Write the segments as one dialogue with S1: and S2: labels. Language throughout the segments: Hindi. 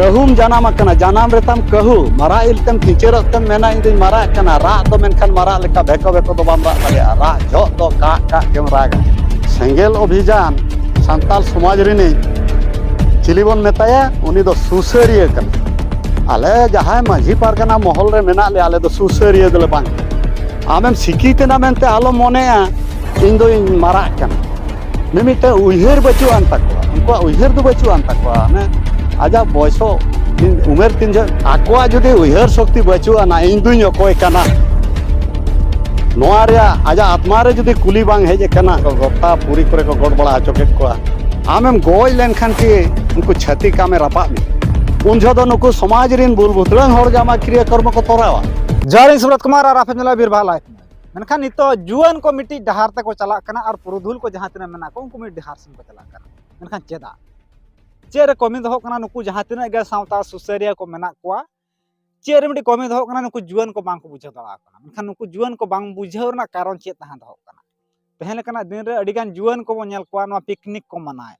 S1: कहूम जानाम अकना जानाम रेताम कहू मरा इलतेम टीचरतेम मेना इंदिन मरा अकना रा तो मेनखान मरा लेका भेको भेको तो बाम रा दाड़िया रा जो तो का केम रागा सेंगेल अभियान सान्ताल समाज रिनी चिलीबन मेताया उनी दो सुसरिया कना आले जहां माझी पारगाना महल रे मेना ले आले दो सुसरिया दले बांग आमेम सिकितेना मेनते आलो मोनेया इन दो इन मरा कना मिमिटे उइहेर बचु आन तकवा उनको उइहेर दो बचु आन तकवा ने आजा बयसो उमेर तीन आकोआ जुदी उइहेर शक्ति बचुआ ना इन दुई अकोय कना नोआ रे आजा आत्मा रे जुदी कुली बांग हेजे कना गोटा पूरी करे को गड़ बड़ा हचोके को आमेम गोय लेन खान की उनको छति कामे रपा में उन जदो नुको समाज रिन बुल बुतरंग हर जामा क्रिया कर्म को तोरावा
S2: जय सुब्रत कुमार और राफेला बीरबल मेनखान नितो जुआन को मिट्टी डहार तक को चला कना और पुरुधुल को जहां तना मेना को उनको मिट्टी डहार से को चला कना मेनखान चेदा चेरे कमी दो कना नुकु जहां तना गे सावता सुसरिया को मेना कोआ चेरे मिट्टी कमी दो कना नुकु जुआन को बांग को बुझाव दड़ा कना मेनखान नुकु जुआन को बांग बुझाव ना कारण चेत तहां दो कना तहेन लेकना दिन रे अडिगान जुआन को नेल कोआ नो पिकनिक को मनाए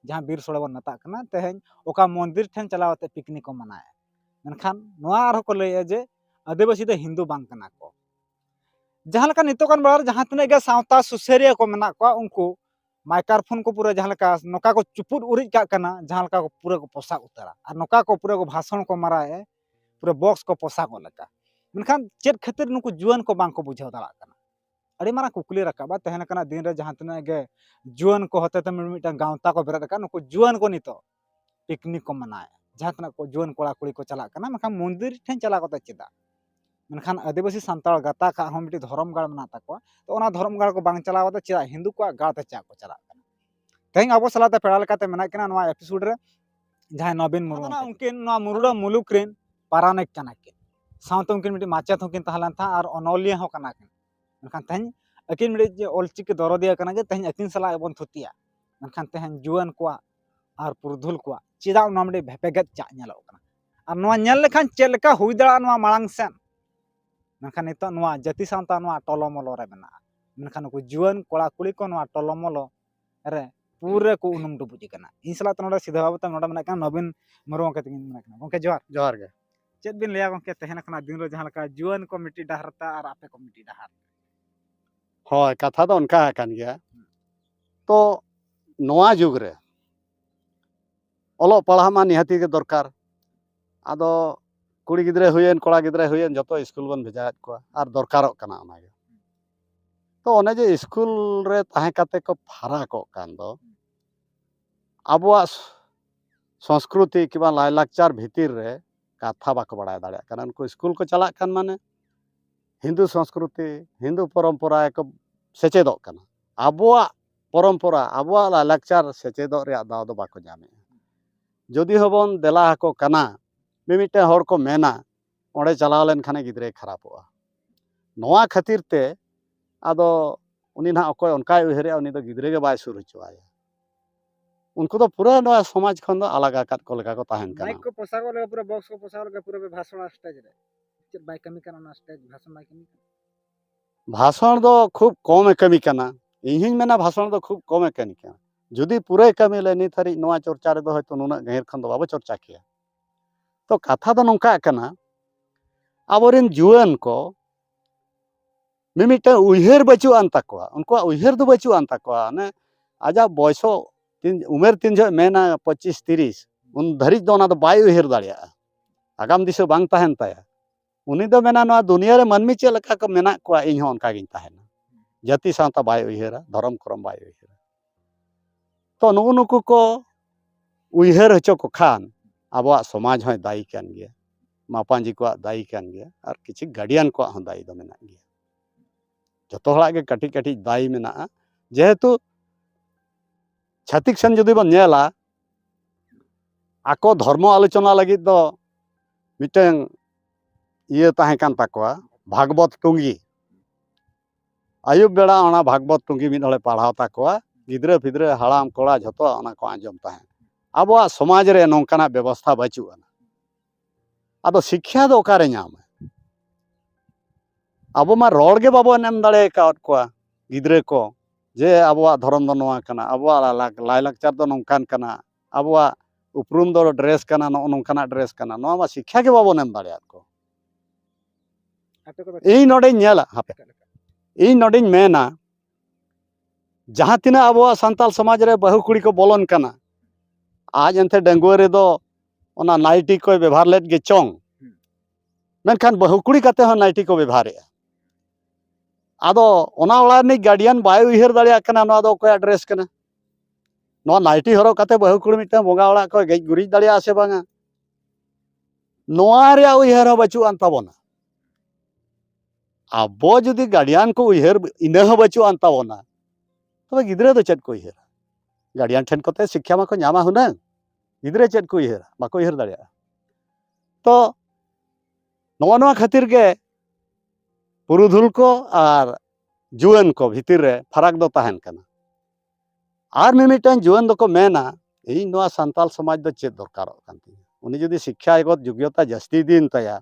S2: जहां बीर सोड़े बन मता कना तहेन ओका मंदिर ठेन चलावते पिकनिक को मनाए मेनखान नोआ आरो को लय जे आदिवासी दो हिंदू बांग कना को जहां लेका नितोकान बड़ा जहां तना गे सावता सुसरिया को मेना को उनको माइक्रोफोन को पूरा जहां लेका नोका को चुपुट उरिज का कना जहां लेका को पूरा को पोसा उतरा और नोका को पूरा को भाषण को माराए पूरा बॉक्स को पोसा को लका मेनखान चेत खातिर नुकु जुआन को बांग को बुझाव दड़ा कना अड़ी मारा कुकली रकाबा तहेन कना दिन रे जहां तना गे जुआन को होते त मिटा गांवता को बेरा का नुकु जुआन को नितो पिकनिक को मनाए जहां तना को जुआन कोड़ा कुड़ी को चला कना मेनखान मंदिर ठेन चला को चेदा मेनखान आदिवासी सान्ताल गाता का हम मिट्टी धर्म गाड़ मना तको तो ओना धर्म गाड़ को बांग चलाव तो चेदा हिंदू को गाड़ ते चा को चला तेज अब सलाते पेड़ा लेकाते मेना कना नवा एपिसोड रे जहां नवीन मुर्मू उनकिन नवा मुरुडा मुलुक रेन पारानिक कना किन सावते उनकिन मिट्टी माचेत होकिन तहलन था और अनौलिया हो कना किन मेनखान तेज अकिन मिट्टी ऑलचिकी दरदिया कना जे तेज अकिन सला एबन थुतिया मेनखान तेज जुआन को और पुरधुल को चेदा नवा मिट्टी भेपेगत चा नेलो कना और नवा नेल लेखान चेद लेका हुई दड़ा नवा मांग सेन मेनखान नितो नवा जाति सावता नवा टोलोमोलो रे मेना मेनखान नुकु जुआन कोड़ा कुड़ी को नवा टोलोमोलो रे पूरे को उनुम डुबुजी कना इन सला तनोडा सीधा बाबता नोडा मेना कना नवीन मुर्मू के तिन मेना कना गोंके जोहार
S1: जोहार गे
S2: चेद बिन लिया गोंके तहेन कना दिन रो जहां लका जुआन को मिट्टी डहारता और आपे को मिट्टी डहार
S1: होय कथा दो उनका कान गया तो नोआ जुग रे ओलो पढ़ा मा निहाती के दरकार आदो कुड़ी गिद्रे हुयेन कोड़ा गिद्रे हुयेन जतो स्कूल बन भेजात को और दरकारो कना ओनागे तो ओने जे स्कूल रे ताहे काते को फारा को कान दो आबुआ संस्कृति किबा लायलाकचार भीतर रे कथा बाको बड़ा दाड़े कान उनको स्कूल को चला कान माने हिंदू संस्कृति हिंदू परंपरा को सेचेदो काना आबुआ परंपरा आबुआ लायलाकचार सेचेदो रे दाव दो बाको जामे जदि हबन देला को काना मिमिटे हर को मेना ओंडे चलाव लेन खाने गिद्रे खराबोआ नोआ खातिर ते आदो उनी ना अकोय उनका उहरे उनी दो गिद्रे के बाय सुर हचुआया उनको तो पूरा नोआ समाज खन दो अलग आकात को लगा को ताहन काना
S2: माइक को पोसा को लगा पूरा बॉक्स को पोसा लगा पूरा भाषण स्टेज रे चेद बाय कमी कना ना स्टेज भाषण बाय कमी
S1: भाषण दो खूब कम कमी काना इहिं मेना भाषण दो खूब कम कमी काना जुदी पूरे कमी ले नि थारी नोआ चर्चा रे दो हयतो नुना गहिर खन दो बाबो चर्चा किया तो कथा दो नोंका कना आबोरिन जुआन को मिमिटे उइहेर बचु आन तकवा उनको उइहेर दो बचु आन तकवा ने आजा बयसो तीन उमेर तीन जो मेना 25-30 उन धरिज दो ना दो बाय उइहेर दाड़िया आगाम दिसो बांग ताहेन ताया उनी दो मेना नोआ दुनिया रे मानमी चे लका को मेना को इन हो उनका गिन ताहेना जाति सावता बाय उइहेरा धर्म करम बाय उइहेरा तो नुगु नुकु को उइहेर हचो को खान आबो समाज होय दायी कान गया मापांजी को दायी कान गया और किछि गार्डियन को हो दायी दो मेना गया जतो हला के कटी कटी दायी मेना जेहेतु छातिक सन जदि बन नेला आको धर्म आलोचना लगी दो मिटें ये ताहे कान ताकोआ भागवत टुंगी आयुब बेड़ा ओना भागवत टुंगी मिद हले पढ़ाव ताकोआ गिद्रे फिद्रे हाड़ाम कोड़ा जतो ओना को आंजम ताहे आबो समाज रे नोंकाना व्यवस्था बचुआ आदो शिक्षा दो ओकारे नाम आबो मा रोड गे बाबो नेम दाड़े काट को गिद्रे को जे आबो धर्म दो नोआ कना आबो लायलाकचार दो नोंकान कना आबो उपरुम दो ड्रेस कना नोंकाना ड्रेस कना नोआ मा शिक्षा के बाबन एम दाड़ियात को
S2: ᱟᱯᱮ ᱠᱚᱫᱚ
S1: ᱤᱧ ᱱᱚᱰᱮᱧ ᱧᱮᱞᱟ ᱦᱟᱯᱮ ᱤᱧ ᱱᱚᱰᱮᱧ ᱢᱮᱱᱟ ᱡᱟᱦᱟᱸ ᱛᱤᱱᱟᱹᱜ ᱟᱵᱚᱣᱟᱜ ᱥᱟᱱᱛᱟᱲ ᱥᱚᱢᱟᱡᱽ ᱨᱮ ᱵᱟᱹᱦᱩ ᱠᱩᱲᱤ ᱠᱚ ᱵᱚᱞᱚᱱ ᱠᱟᱱᱟ ᱟᱡ ᱮᱱᱛᱮ ᱰᱟᱺᱜᱩᱣᱟᱹ ᱨᱮᱫᱚ ᱚᱱᱟ ᱱᱟᱭᱴᱤ ᱠᱚᱭ ᱵᱮᱵᱚᱦᱟᱨ ᱞᱮᱫ ᱜᱮ ᱪᱚᱝ ᱢᱮᱱᱠᱷᱟन ᱵᱟᱹᱦᱩ ᱠᱩᱲᱤ ᱠᱟᱛᱮ ᱦᱚᱸ नाइटी को व्यवहारेगा आदो ओना ओड़ा रिनिज गार्डियन बाय उयहर दाड़िया कना नोआ दो कोया ड्रेस कना नोआ नाइटी हरो कते बहू कुड़ी मिटन बोंगा ओड़ा को गेज गुरिज दाड़िया से बांगा नोआ रे उयहर हो बचु अन ताबोना आबो जुदी गार्डियन को उयहर इना हो बचु अन ताबोना तबे गिद्रे दो चेद को उयहर गार्डियन ठेन कोते शिक्षा माको ᱧᱟᱢᱟ हुना गिद्रे चेद को उयहर बाको उयहर दाड़िया तो नोआ नोआ खातिर के पुरुधुल को और जुआन को भीतर रे फरक दो तहन कना और मिमिटन जुआन दो को मेना इन नोआ संताल समाज दो चेद दरकार कान तिया उनी जदी शिक्षा एगत योग्यता जस्ती दिन तया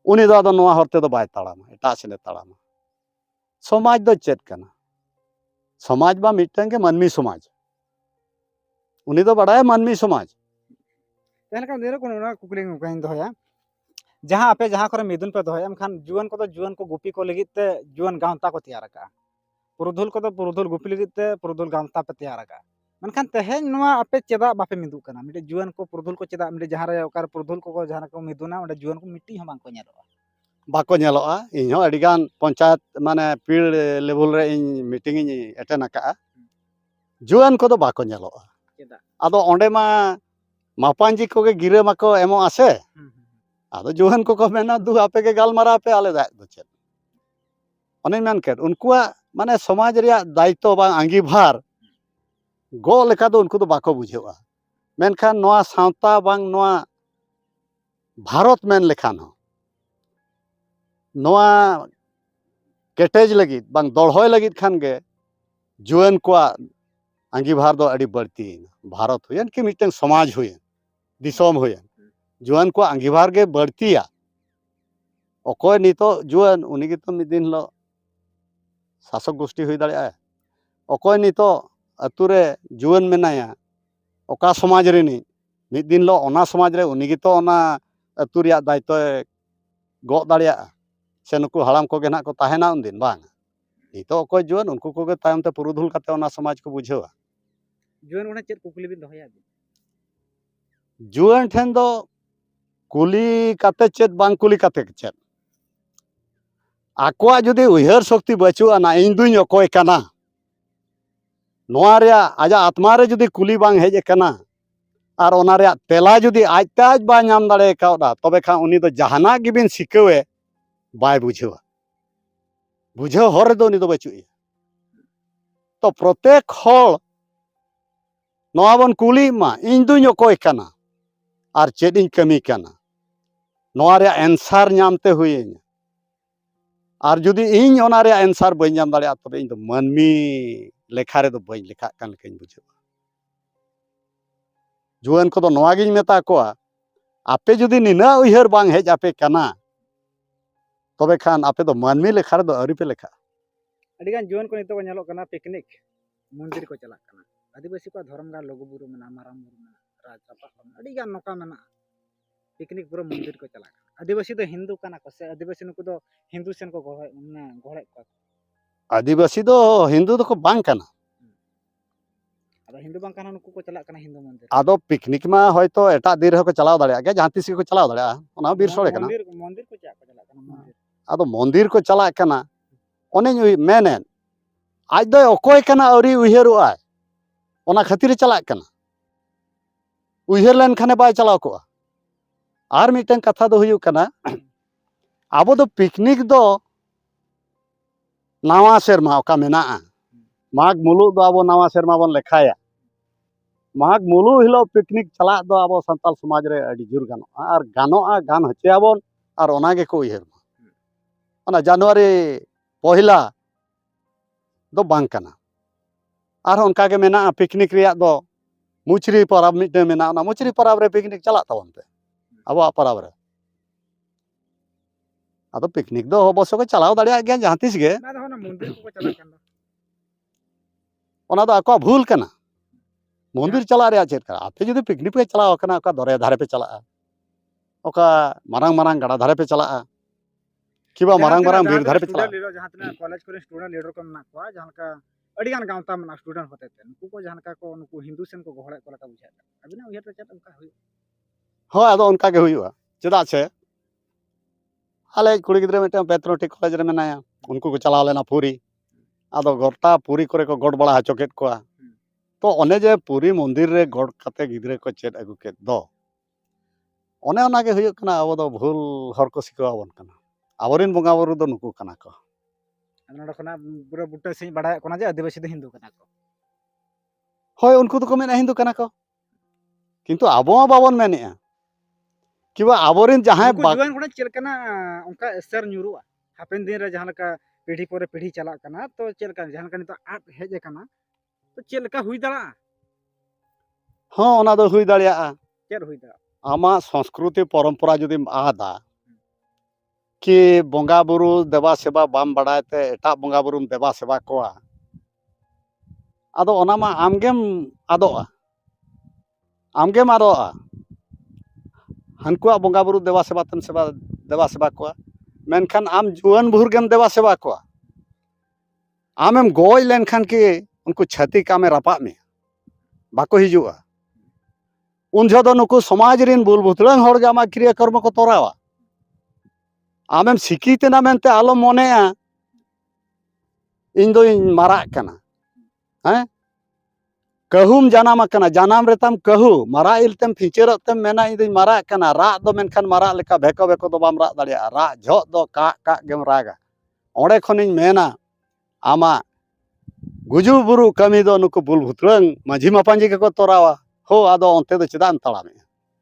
S1: उनी दो नोआ हरते दो बाय ताड़ामा एटा सेने ताड़ामा समाज दो चेद कना समाज बा मिटन के मानवी समाज उनी दो बड़ाय मानवी समाज
S2: तहले का देरो कोनो ना कुकली कहिन दोया जहाँ आपे जहाँ करे मिदुन पे दोया एमखान जुआन को गुपी को लगित ते जुआन गांवता को तैयार का पुरुधुल को पुरुधुल गुपी लगित ते पुरुधुल गांवता पे तैयार का मनखान तेहेन नोआ आपे चेदा बापे मिदु कना मिटे जुआन को पुरुधुल को चेदा मिटे जहाँ रे ओकार पुरुधुल को जहाँ को मिदुना ओडे जुआन को मिट्टी हम बांको नेलोआ
S1: बाको नेलोआ इन हो अडिगान पंचायत माने पीड़ लेवल रे इन मीटिंग इन एटेन आका जुआन को दो बाको नेलोआ
S2: चेदा
S1: आदो ओंडे मा मापांजी को के गिरे माको एमो आसे आदो जुआन को मेना दु आपे के गालमारा पे आले दा दो चेद अने मेन के उनकुआ माने समाज रिया दायित्व बा अंगीभार गो लेका दो उनको दो बाको बुझेवा मेनखान नोआ सावता बांग नोआ भारत मेन लेखान हो नोआ केटेज लगी बांग दौड़होय लगी खान गे जुआन को अंगीभार दो अड़ी बढ़ती भारत हुयन कि मिटन समाज हुयन दिसोम हुयन जुआन को अंगीभार गे बढ़तिया अकोय नितो जुआन उनी गे तो मिद दिन लो शासक गोष्ठी हुई दाड़िया अकोय नितो अतुरे जुआन मेनाया ओका समाज रेनी मिद दिन लो ओना समाज रे उनी गे तो ओना अतु रिया दायित्व गो दाड़िया से नुकु हड़ाम को गे ना को ताहेना उन दिन बांग नितो अकोय जुआन उनको को गे तायम ते पुरुधुल काते ओना समाज को बुझेवा
S2: जुआन ओना चेद कुकली बिन दोया
S1: जुआन ठेन दो कुली काते चेद बांग कुली काते चेद आकोआ जुदी उयहर शक्ति बचुआ ना इन दुई अकोय कना नोआ रे आजा आत्मा रे जुदी कुली बांग हेज कना और ओना रे तेला जुदी आजते आज बा नाम दाड़े काउदा तबे खा उनी दो जहाना गिबिन सिकावे बाय बुझेवा बुझे हर दो उनी दो बचुई तो प्रत्येक हल नोआ बन कुली मा इन दुई अकोय कना और चेद इन कमी कना नोआ रे आंसर नामते हुईन और जुदी इन ओना रे आंसर बई नाम दाड़े तबे इन दो मानमी लेखा रे दो बई लेखा कान लेकाइन बुझेवा जुआन को दो नोआ गिन मेता कोआ आपे जुदी निना उयहर बांग हेज आपे कना तबे खान आपे दो मानमी लेखा रे दो अरी पे लेखा
S2: अडिगान जुआन को नितो नेलो कना पिकनिक मंदिर को चला कना आदिवासी को धर्मगार लोगो बुरु मेना माराम बुरु मेना राजरापा अडिगान नोका मेना पिकनिक पूरा मंदिर को चला आदिवासी दो हिंदू कना को से आदिवासी नुको दो हिंदू सेन को गोळे को
S1: आदिवासी दो हिंदू दो को बांग कना
S2: आदो हिंदू बांग कना नुको को चला कना हिंदू मंदिर
S1: आदो पिकनिक मा होयतो एटा दिन को चलाव दाड़िया गे जहां तिस को चलाव दाड़िया ओना बीर सोड़े कना
S2: मंदिर को चला कना मंदिर
S1: आदो मंदिर को चला कना ओने मेनेन आज दो अकोय कना अरी उयहरुआ ओना खातिर चला कना उयहर लेन खाने बाय चलाव को और मिटन कथा दो हुयु कना आबो दो पिकनिक दो नावा सेरमा ओका मेना माघ मुलुग दो आबो नावा सेरमा बन लेखाया माघ मुलुग हिलो पिकनिक चला दो आबो संताल समाज रे अडी जुर गानोआ गान हचेयाबोन और ओना गे को उयहर ओना जनवरी पहिला दो बांग कना और उनका के मेना पिकनिक रिया दो मुचरी परब मिटे मेना ओना मुचरी परब रे पिकनिक चला ताबोन पे अब परब रे आदो पिकनिक दो अवश्य को चलाव दाड़िया गया जहां तिस गे
S2: ना होना मंदिर को चला कना
S1: ओना दो आको भूल कना मंदिर चला रे चेक आपे जुदी पिकनिक पे चला ओकना ओका दरे धारे पे चला ओका मारंग मारंग गड़ा धारे पे चला किबा मारंग मारंग बीर धारे पे चला
S2: जहां तना कॉलेज को स्टूडेंट लीडर को मना को जहां का अडिगान गांवता मना स्टूडेंट होते थे नुकु को जहां का को नुकु हिंदू सेन को गोहड़े को लका बुझा अबिना उयहर चेत उनका हुई
S1: हो आदो उनका के हुई चेदा से आले कुड़ी गिद्रे मेटे पेट्रोटिक कॉलेज रे मेनाया उनको को चला लेना पूरी आदो गोटा पूरी करे को गोड बड़ा हचोकेट को तो ओने जे पूरी मंदिर रे गोड कते गिद्रे को चेत अगु के दो ओने ओना के हुई कना अब दो भूल हर को सिखावन कना आवरिन बंगा बुरु दो नुकु कना को
S2: नोड खना पूरा बुट्टा से बड़ा कोना जे आदिवासी दो हिंदू कना को
S1: होय उनको तो को मेना हिंदू कना को किंतु आबो बाबन मेनेया किबा आवरिन जहां
S2: जुवान कोना चेल कना उनका असर न्यूरुआ हापेन दिन रे जहां का पीढ़ी पर पीढ़ी चला कना तो चेल का जहां का नितो आट हेज कना तो चेल का हुई दड़ा
S1: हां ओना दो हुई दाड़िया
S2: चेर हुई दड़ा
S1: आमा संस्कृति परंपरा जुदी आदा कि बंगा बुरु देवा सेवा बाम बड़ाते एटा बंगा बुरु देवा सेवा कोआ आदो ओना मा आमगेम आदोआ हनकुआ बंगा बुरु देवा सेवा तम सेवा देवा सेवा कोआ मेनखान आम जुआन भुर गेम देवा सेवा कोआ आमेम गोय लेनखान कि उनको छाती कामे रापा में बाको हिजुआ उन झदो नुकु समाज रिन बुल बुतलंग हर गे आमा क्रिया कर्म को तोरावा आमेम सिकितना मेनते आलो मोनेया इन दो मारा कना हैं कहूम जानाम कना जानाम रेताम कहू मारा इलतेम फिचेरतेम मेना इन मारा कना रा दो मेनखान मारा लेका भेको भेको दो बाम रा दाड़िया रा झो दो का गेम रागा ओंडे खनिन मेना आमा गुजु बुरु कमी दो नुकु बुल भुतलंग माझी मापांजी के को तोरावा हो आदो ओंते दो चेदान तड़ामे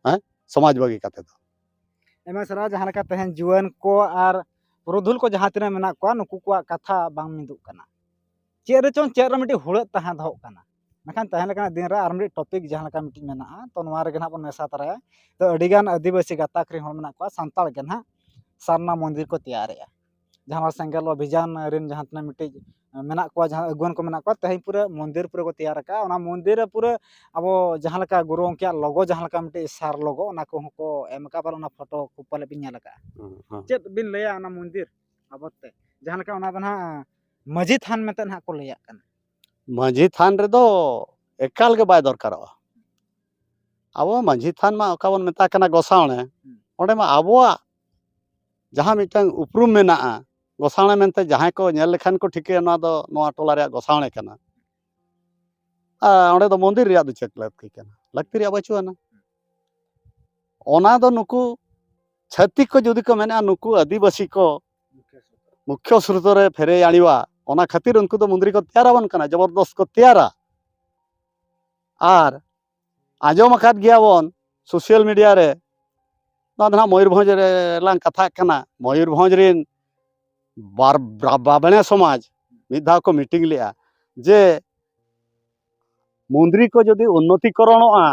S1: हैं समाज बागी काते दो
S2: एमा सरा जहां का तहन जुआन को आर पुरुधुल को जहां तना मेना को नुकु को कथा बांग मिदु कना चेर चों चेर मिटी हुड़त तहां दहो कना नखान तहन लकना दिन रे आर मिटी टॉपिक जहां का मिटी मेना तो नोवा रे गना बन मेसा तराया तो अडिगान आदिवासी गाता करी होल मेना को संताल के ना सारना मंदिर को तैयारेया जहां सेंगल अभियान रिन जहां तना मिटी मेना को जहां अगुन को मेना को तहन पूरा मंदिर पूरा को तैयार का ओना मंदिर पूरा अब जहां लका गुरु के लोगो जहां लका मिटी सार लोगो ओना को को एम का पर ओना फोटो को पले बिन लका चेत बिन लया ओना मंदिर अबते जहां लका ओना दना माझी थान मेते ना को लया कना
S1: माझी थान रे दो एकाल के बाय दरकारो अब माझी थान मा ओका बन मेता कना गोसावणे ओंडे मा आबोआ जहां मिटंग उपरुम मेना गोसावणे मेनते जहां को नेल लेखान को ठिके ना दो नोआ टोला रे गोसावणे कना ओंडे दो मंदिर रे दो चेक लगती कना लगती रे बचुआना ओना दो नुकु छत्तीक को जुदी को मेना नुकु आदिवासी को मुख्य स्रोत रे फेरे आनिवा ओना खातिर उनको तो मंदिर को तैयारावन कना जबरदस्त को तैयारा आर आजम अकाद गयावन सोशल मीडिया रे ना मयूरभंज रे लांग कथा कना मयूरभंज रिन बाबणे समाज मिधा को मीटिंग लिया जे मंदिर को जदि उन्नतिकरणोआ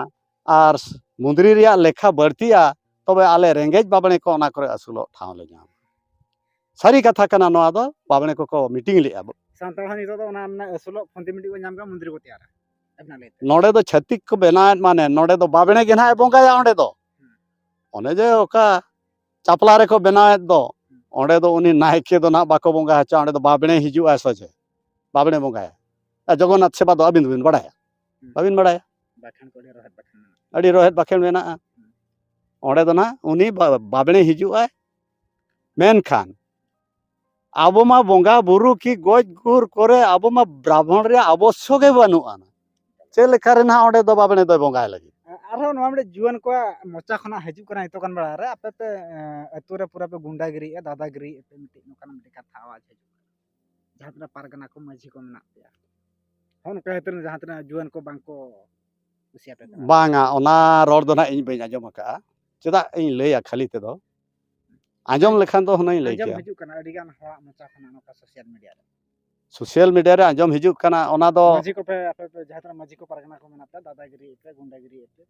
S1: आर मंदिर रिया लेखा बढ़तिया तबे आले रेंगेज बाबणे को ओना करे असुलो ठाव ले जाम सारी कथा कना नोआ दो बाबणे को मीटिंग लिया
S2: संताल हानि तो ओना हमना असुलो फंती मिटी को नाम का मंदिर को तैयार अपना लेते
S1: नोडे दो छत्तीक को बेना माने नोडे दो बाबणे के ना बोंगाया ओंडे दो ओने जे ओका चापला रे को बनाएत दो ओंडे दो उनी नायके दो ना बाको बोंगा हचा ओंडे दो बाबणे हिजुआ सोचे बाबणे बोंगाया जगन्नाथ सेवा दो अबिन बिन बड़ाया बाबिन बड़ाया
S2: बाखान को रोहत बाखान
S1: अड़ी रोहत बाखेन मेना ओंडे दो ना उनी बाबणे हिजुआ मेनखान आबो मा बोंगा बुरु की गोज गुर करे आबो मा ब्राह्मण रे आवश्यक के बनुआ चे लेखा रे ना ओंडे दो बाबणे दो बोंगाय लगी
S2: आरो नोवा मिटे जुआन को मोचा खना हजू कना इतो कन बड़ा रे आपे पे अतु रे पूरा पे गुंडागिरी दादागिरी पे मिटे नोकन मिटे कथा आवाज हजू जहां तना पारगना को माझी को मेना पे होन कहतन जहां तना जुआन को बांको कुसिया पे
S1: बांगा ओना रोड दो ना इन बेन आजम का चेदा इन लेया खाली ते दो आजम लेखान तो होना लई के
S2: हजू कना अडिगान हवा मोचा खना नोका
S1: सोशल मीडिया रे आजम हिजू कना ओना दो
S2: माझी को पे आपे पे जहां तना माझी को पारगना को मेना पे दादागिरी पे गुंडागिरी पे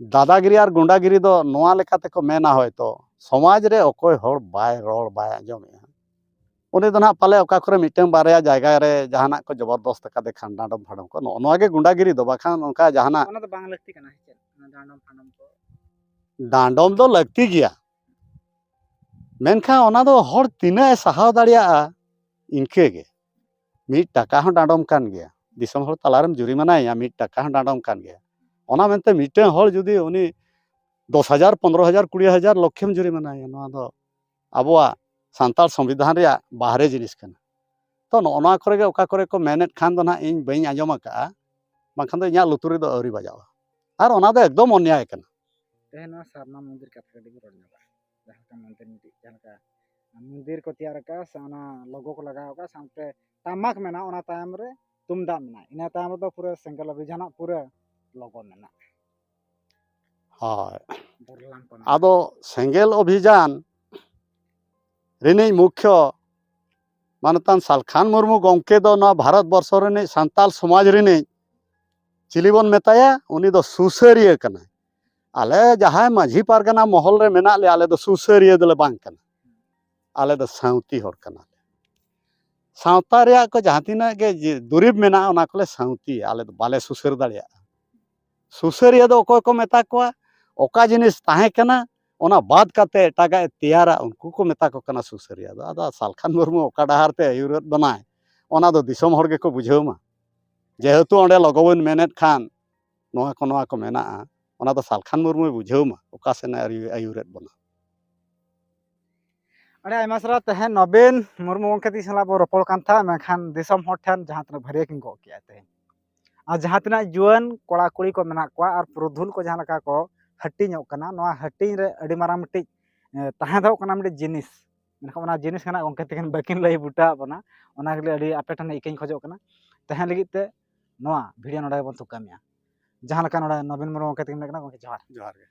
S1: दादागिरी और गुंडागिरी दो नोआ लेखाते को मेना होय तो समाज रे ओकोय होड़ बाय रोड बाय आजम उनी दो ना पाले ओका करे मिटन बारया जायगा रे जहाना को जबरदस्त कादे खान डांडम फाडम को नोआ गे गुंडागिरी दो बाखान उनका जहाना
S2: ᱚᱱᱟ ᱫᱚ ᱵᱟᱝ ᱞᱟᱹᱠᱛᱤ ᱠᱟᱱᱟ ᱪᱮᱫ ᱰᱟᱸᱰᱚᱢ ᱯᱷᱟᱸᱰᱚᱢ ᱠᱚ
S1: डांडम दो लगती गया मेनखा ओना दो हर तिना सहाव दाड़िया इनके गे मिट टाका हन डांडम कान गया दिसम हर तलारम जुरिमाना या मिट टाका हन डांडम कान गया ओना मेनते मिटन हर जुदी उनी 10,000 15,000 20,000 लक्षम जुरिमाना या नोआ दो अबुआ सांताल संविधान रे बाहरे जिनिस कना तो नोना करे गे ओका करे को मेनेट खान दो ना इन बई आंजम का बाखान दो इया लुतुरी दो अरी बजावा आर ओना दो एकदम अन्याय कना
S2: ᱛᱮᱦᱮᱧ ᱱᱚᱣᱟ ᱥᱟᱨᱱᱟ ᱢᱚᱱᱫᱤᱨ ᱠᱟᱛᱷᱟ ᱠᱟᱹᱴᱤᱡ ᱵᱚᱱ ᱨᱚᱲ ᱧᱚᱜᱟ ᱡᱟᱦᱟᱸ ᱞᱮᱠᱟ ᱢᱚᱱᱫᱤᱨ ᱢᱤᱫᱴᱤᱡ ᱡᱟᱦᱟᱸ ᱞᱮᱠᱟ ᱢᱚᱱᱫᱤᱨ ᱠᱚ ᱛᱮᱭᱟᱨ ᱟᱠᱟᱫᱼᱟ ᱥᱮ ᱚᱱᱟ ᱞᱳᱜᱳ ᱠᱚ ᱞᱟᱜᱟᱣ ᱟᱠᱟᱫᱼᱟ ᱥᱟᱶᱛᱮ ᱴᱟᱢᱟᱠ ᱢᱮᱱᱟᱜᱼᱟ ᱚᱱᱟ ᱛᱟᱭᱚᱢ ᱨᱮ ᱛᱩᱢᱫᱟᱜ ᱢᱮᱱᱟᱜᱼᱟ ᱤᱱᱟᱹ ᱛᱟᱭᱚᱢ ᱨᱮᱫᱚ ᱯᱩᱨᱟᱹ ᱥᱮᱸᱜᱮᱞ ᱚᱵᱷᱤᱡᱟᱱᱟᱜ ᱯᱩᱨᱟᱹ ᱞᱳᱜᱳ ᱢᱮᱱᱟᱜᱼᱟ
S1: हाय
S2: ᱵᱚᱨᱞᱟᱢ ᱠᱚ
S1: आदो सेंगेल अभियान रिनी मुख्य मानतान सालखान मुर्मू गंके दो ना भारत वर्ष रिनी सांताल समाज रिनी चिलीबन मेताया उनी दो सुसरिया कना आले जहां माझी पारगना महल रे मेना ले आले दो सुसरिया दले बांग कना आले दो साउती हर कना सावता रे को जहां तिना के दुरीब मेना ओना कोले साउती आले दो बाले सुसर दाड़िया सुसरिया दो ओको को मेता को ओका जिनिस ताहे कना ओना बाद काते एटागा तैयारा उनको को मेता को कना सुसरिया दो आदा सालखान मुर्मू ओका डाहार ते आयुरत बनाय ओना दो दिसम हर गे को बुझावमा जेहेतु ओंडे लगोबन मेनेट खान नोआ को मेना ओना दो सालखान मुर्मू बुझावमा ओका सेना आयुरत बना
S2: अरे आयमा सारा तहेन नवीन मुर्मू गंके ती सला बो रपड़ कान था मेखान दिसम हर ठन जहां तना भरिया किन गो किया तहेन आ जहां तना जुआन कोड़ा कुड़ी को मेना को आर पुरुधुल को जहां लका को हट्टी ᱧᱚᱜ ᱠᱟᱱᱟ ᱱᱚᱣᱟ ᱦᱟᱹᱴᱤᱧ ᱨᱮ ᱟᱹᱰᱤ ᱢᱟᱨᱟᱝ ᱢᱤᱫᱴᱤᱡ ᱛᱟᱦᱮᱸ ᱫᱚ ᱠᱟᱱᱟ ᱢᱤᱫᱴᱤᱡ ᱡᱤᱱᱤᱥ ᱢᱮᱱᱠᱷᱟᱱ ᱚᱱᱟ ᱡᱤᱱᱤᱥ ᱠᱟᱱᱟ ᱜᱚᱝᱠᱮ ᱛᱤᱠᱤᱱ ᱵᱟᱹᱠᱤᱱ ᱞᱟᱹᱭ ᱵᱩᱴᱟ ᱵᱚᱱᱟ ᱚᱱᱟ ᱜᱮᱞᱮ ᱟᱹᱰᱤ ᱟᱯᱮ ᱴᱷᱮᱱ ᱤᱠᱟᱹᱧ ᱠᱷᱚᱡᱚᱜ ᱠᱟᱱᱟ ᱛᱟᱦᱮᱸ ᱞᱟᱹᱜᱤᱫ ᱛᱮ ᱱᱚᱣᱟ ᱵᱷᱤᱰᱤᱭᱳ ᱱᱚᱰᱮ ᱵᱚᱱ ᱛᱷᱩᱠᱟᱹᱢᱮᱜᱼᱟ ᱡᱟᱦᱟᱸ ᱞᱮᱠᱟ ᱱᱚᱰᱮ ᱱᱚᱵᱤᱱ ᱢᱩᱨᱢᱩ ᱜᱚᱝᱠᱮ ᱛᱤᱠᱤᱱ ᱞᱟᱹᱭ ᱠᱟᱱᱟ ᱜᱚᱝᱠᱮ ᱡᱚᱦᱟᱨ
S1: जोहार गे